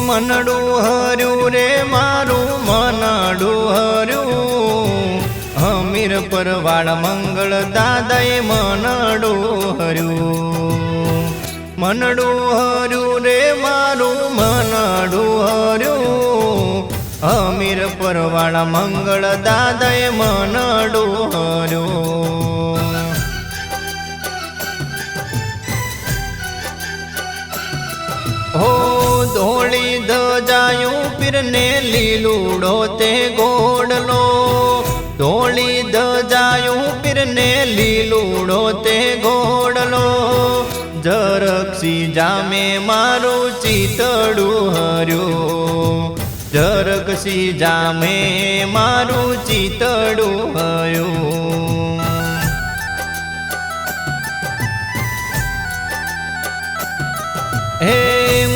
मनडू हर्यू रे मारू मनडू हर्यू हमीर परवाड़ मंगल दादाए मनडू हर्यू मनडू हर्यू रे मारू मनडू हर्यू हमीर परवाड़ मंगल दादाए मनडू हर्यू हो धोली धजायूं पीरने लीलूड़ो ते गोडलो धोली धजायूं पीरने लीलूड़ो ते गोडलो जरक्षी जामे मारू चीतड़ू हर्यू जरक्षी जामे मारू चीतड़ू हर्यू हे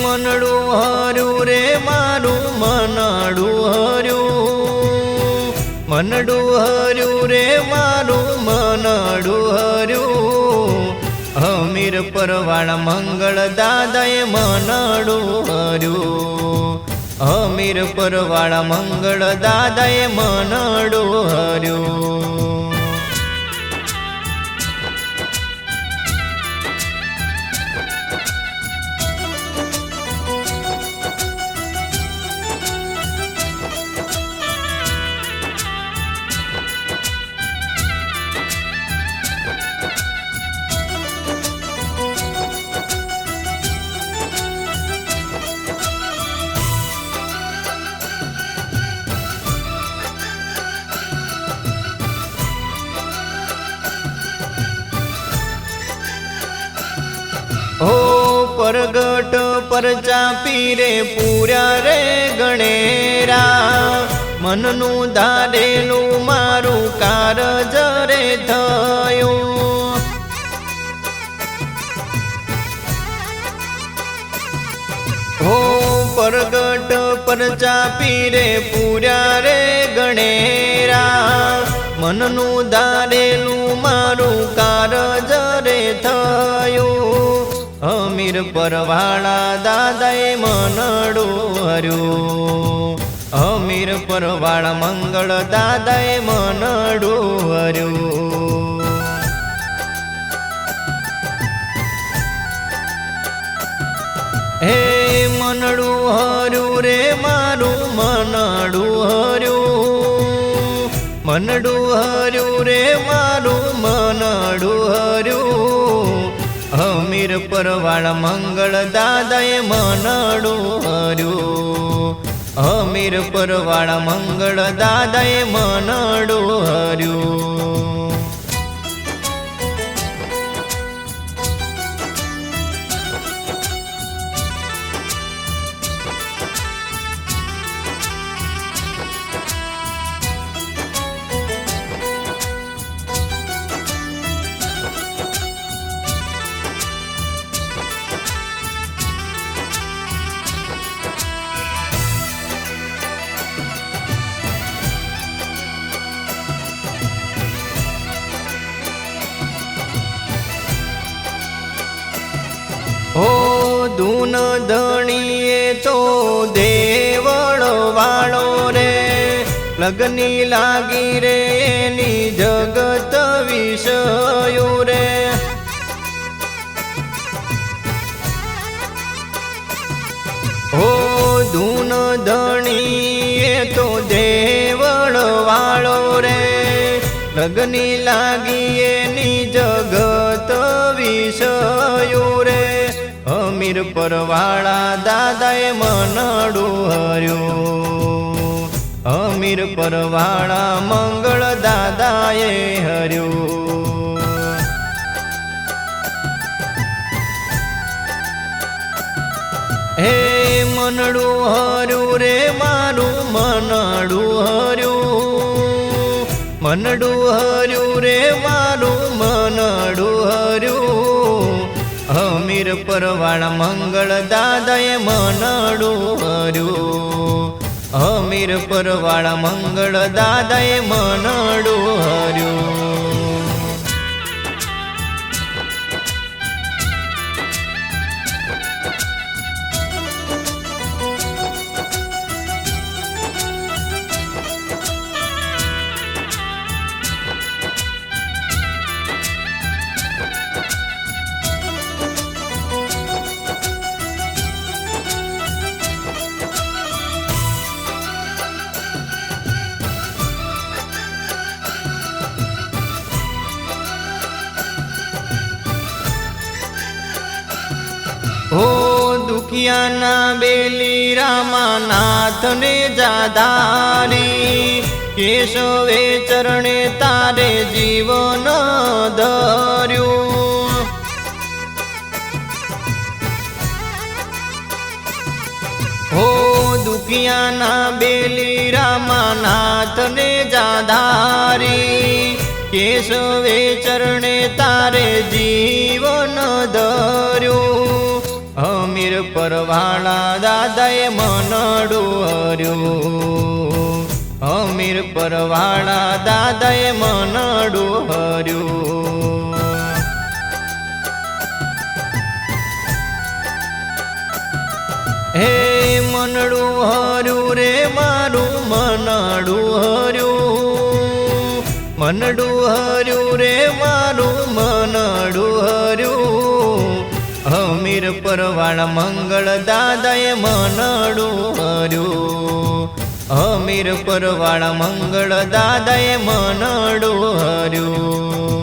मनडू हर्यू रे मारू मनडू हर्यू मनडू हर्यू रे मारू मनडू हर्यू हमीर परवाड़ मंगल दादाए मनडू हर्यू हमीर परवाड़ मंगल दादाए मनडू हर्यू हो परगट परचा पीरे पूरा रे गणेरा मननु धारेलू मारू कारज रे थयो हो परगट परचा पीरे पूरा रे गणेरा मननु धारेलू मारू कारज रे थयो हमीर परवाड़ा दादाए मनडू हर्यू हमीर परवाड़ मंगल दादाए मनडू हर्यू हे मनडू हर्यू रे मारू मनडू हर्यू मनडू हर्यू रे मारू मनडू हर्यू हमीर परवाड़ मंगल दादाए मनडू हर्यू हमीर परवाड़ मंगल दादाए मनडू हर्यू हो दून धणीए तो देवड़ वाळो रे लगनी लागी रे एनी जगत विषयो रे हो दून धणीए तो देवड़ वाळो रे लगनी लागी एनी जगत विषयो रे हमीर परवाड़ा दादाए मनडू हर्यू हमीर परवाड़ा मंगल दादाए हर्यू हे मनडू हर्यू रे मारू मनडू हर्यू मनडू हर्यू रे मारू मनडू हर्यू हमीर परवाड़ मंगल दादाए मनडू हर्यू हमीर परवाड़ मंगल दादाए मनडू हर्यू દુખિયાના બેલી રામાનાથને જાધારી કેશવે ચરણે તારે જીવન ધર્યું હો દુખિયાના બેલી રામાનાથને જાધારી કેશવે ચરણે તારે જીવન ધર્યું અમીર પરવાળા દાદાએ મનડું હર્યું અમીર પરવાળા દાદાએ મનડું હર્યું હે મનડું હર્યું રે મારું મનડું હર્યું મનડું હર્યું રે મારું મનડું હર્યું અમીર પરવાળા મંગળ દાદાએ મનડું હર્યું અમીર પરવાળા મંગળ દાદાએ મનડું હર્યું